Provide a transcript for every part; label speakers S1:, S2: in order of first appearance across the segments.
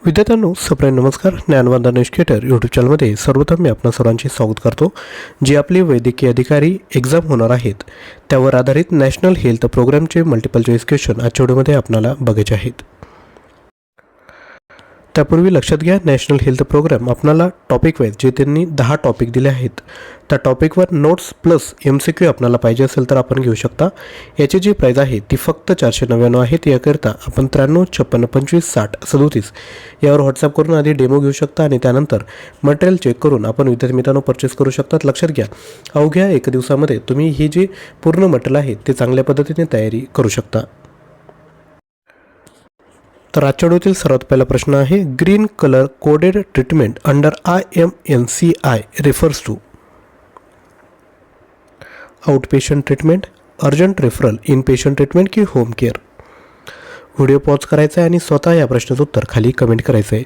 S1: विद्यार्थ्यांनो सप्रेम नमस्कार. ज्ञानवंदन एज्युकेटर यूट्यूब चॅनलमध्ये सर्वप्रथम मी आपणा सर्वांचे स्वागत करतो. जी आपली वैद्यकीय अधिकारी एक्झाम होणार आहेत त्यावर आधारित नॅशनल हेल्थ प्रोग्रामचे मल्टिपल चॉईस क्वेश्चन आजच्या व्हिडिओमध्ये आपल्याला बघायचे आहेत. त्यापूर्वी लक्षात घ्या, नॅशनल हेल्थ प्रोग्राम आपल्याला टॉपिक वाईज जे त्यांनी 10 टॉपिक दिले आहेत त्या टॉपिकवर नोट्स प्लस MCQ आपल्याला पाहिजे असेल तर आपण घेऊ शकता. याची जी प्राईज आहे ती फक्त 499 आहे. याकरिता आपण 93 56 25 60 37 यावर व्हॉट्सअप करून आधी डेमो घेऊ शकता आणि त्यानंतर मटेरियल चेक करून आपण विद्यार्थी मित्रांनो परचेस करू शकतात. लक्षात घ्या, अवघ्या 1 दिवसामध्ये तुम्ही ही जी पूर्ण मटेरियल आहे ते चांगल्या पद्धतीने तयारी करू शकता. तर आजच्या व्हिडिओतील सर्वात पहिला प्रश्न आहे, green colour coded treatment under IMNCI refers to out patient treatment, urgent referral, in patient treatment की होम केअर. व्हिडिओ पॉज करायचा आहे आणि स्वतः या प्रश्नाचं उत्तर खाली कमेंट करायचं आहे.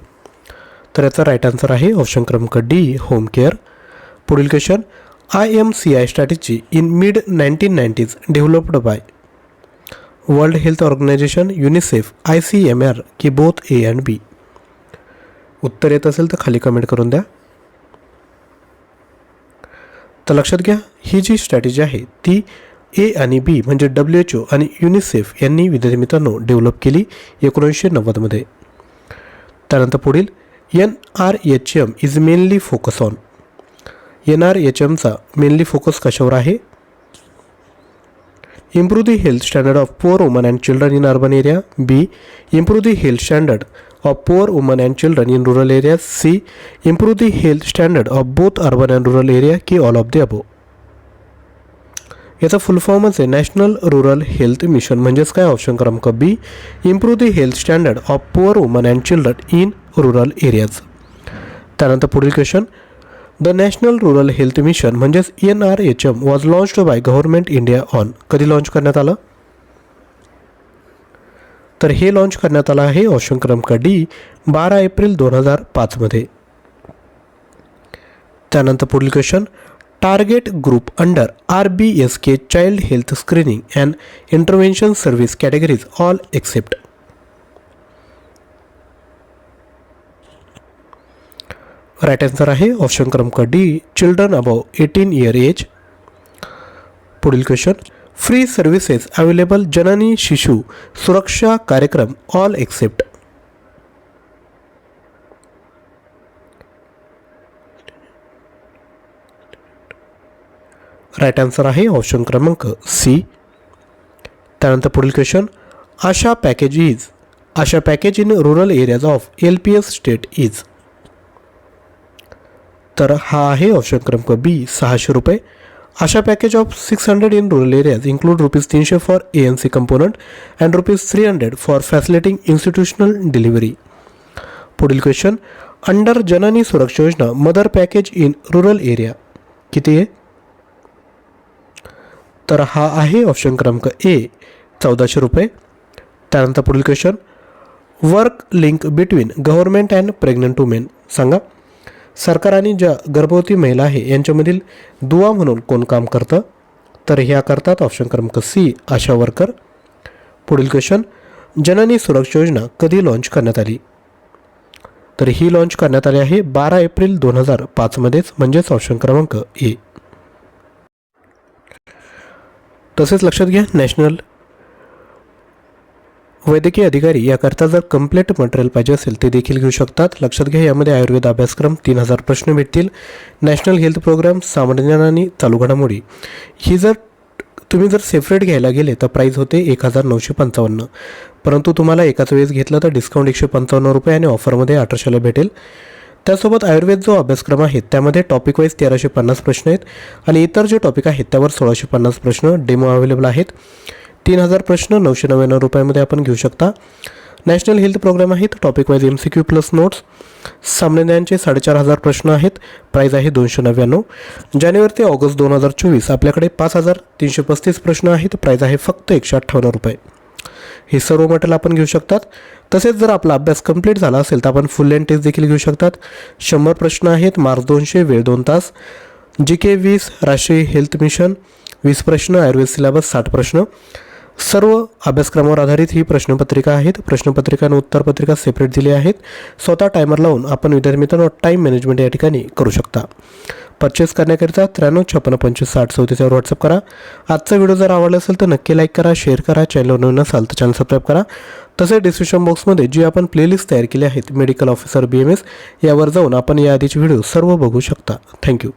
S1: तर याचा राईट आन्सर आहे ऑप्शन क्रमांक D, होम केअर. पुढील question, IMCI strategy in mid 1990s developed by World Health Organisation, UNICEF, ICMR की बोथ A and B. उत्तर येत असेल तर खाली कमेंट करून द्या. तर लक्षात घ्या, ही जी स्ट्रॅटेजी आहे ती A आणि B म्हणजे WHO आणि युनिसेफ यांनी विद्यार्थी मित्रांनो डेव्हलप केली 1990 मध्ये. त्यानंतर पुढील NRHM is mainly focus on. NRHMचा मेनली फोकस कशावर आहे? Improve the health standard of poor women and children in urban area. B. Improve the health standard of poor women and children in rural areas. C. Improve the health standard of both urban and rural area की all of the above. याचा फुल फॉर्मच आहे national rural health mission. म्हणजेच काय? Option क्रमांक B. Improve the health standard of poor woman and children in rural areas. त्यानंतर पुढील question, the national rural health mission म्हणजेच NRHM was launched by government India on. कधी launch करण्यात आलं? तर हे लॉन्च करण्यात आलं आहे ऑप्शन क्रमांक D, 12 एप्रिल 2005 मध्ये. त्यानंतर पुढील question, target group under RBSK child health screening and intervention service categories all except. Right answer आहे ऑप्शन क्रमांक D, children above 18 year age. पुढील question, free services available Janani Shishu Suraksha Karyakram all except. Right answer आहे option क्रमांक C. त्यानंतर पुढील question, ASHA package in rural areas of LPS state is. तर हा आहे ऑप्शन क्रमांक B, 600 रुपये. ASHA package of 600 in rural areas include ₹300 for ANC component and ₹300 for facilitating institutional delivery. पुढील question, under Janani Suraksha Yojana mother package in rural area किती आहे? तर हा आहे ऑप्शन क्रमांक A, 1400 रुपये. त्यानंतर पुढील question, work link between government and pregnant women. सांगा, सरकार आणि ज्या गर्भवती महिला आहे यांच्यामधील दुवा म्हणून कोण काम करतं? तर ह्या करतात ऑप्शन क्रमांक C, आशा वर्कर. पुढील क्वेश्चन, जननी सुरक्षा योजना कधी लॉन्च करण्यात आली? तर ही लॉन्च करण्यात आली आहे 12 एप्रिल 2005 मध्येच, म्हणजेच ऑप्शन क्रमांक A. तसेच लक्षात घ्या, नॅशनल वैद्यकीय अधिकारी याकरता जर कंप्लीट मटेरियल पाहिजे असेल ते देखील घेऊ शकतात. लक्षात घ्या, यामध्ये आयुर्वेद अभ्यासक्रम 3000 प्रश्न भेटतील. नॅशनल हेल्थ प्रोग्राम, सामान्य ज्ञान आणि चालू घडामोडी ही जर तुम्ही सेपरेट घ्यायला गेले तर प्राईज होते 1955. परंतु तुम्हाला एकाच वेळेस घेतलं तर डिस्काउंट 155 रुपये आणि ऑफरमध्ये 1800ला भेटेल. त्यासोबत आयुर्वेद जो अभ्यासक्रम आहे त्यामध्ये टॉपिक वाईज 1350 प्रश्न आहेत आणि इतर जे टॉपिक आहेत त्यावर 1650 प्रश्न डेमो अवेलेबल आहेत. 3000 प्रश्न 999 रुपयामध्ये आपण घेऊ शकता. नॅशनल हेल्थ प्रोग्राम आहेत, topic wise MCQ plus notes. सामान्य ज्ञानचे 4500 प्रश्न आहेत, प्राईज आहे 299. जानेवारी ते ऑगस्ट 2024 आपल्याकडे 5335 प्रश्न आहेत, प्राईज आहे फक्त 158 रुपये. हे सर्व मटेरियल आपण घेऊ शकतात. तसेच जर आपला अभ्यास कंप्लीट झाला असेल तर आपण फुल लेंथ टेस्ट देखील घेऊ शकतात. 100 प्रश्न आहेत, मार्क्स 200, वेळ 2 तास. GK 20, राष्ट्रीय हेल्थ मिशन 20 प्रश्न, आयुर्वेद सिलेबस 60 प्रश्न. सर्व अभ्यासक्रमावर आधारित ही प्रश्नपत्रिका आहेत. प्रश्नपत्रिका आणि उत्तरपत्रिका सेपरेट दिली आहेत. स्वतः टायमर लावून आपण विद्यार्थी मित्रांनो टाईम मॅनेजमेंट या ठिकाणी करू शकता. परचेस करण्याकरिता 9356566034 यावर व्हॉट्सअप करा. आजचा व्हिडिओ जर आवडला असेल तर नक्की लाईक करा, शेअर करा. चॅनलवर नवीन असाल तर चॅनल सबस्क्राईब करा. तसेच डिस्क्रिप्शन बॉक्समध्ये जी आपण प्लेलिस्ट तयार केली आहेत मेडिकल ऑफिसर BMS यावर जाऊन आपण या आधीचे व्हिडिओ सर्व बघू शकता. थँक्यू.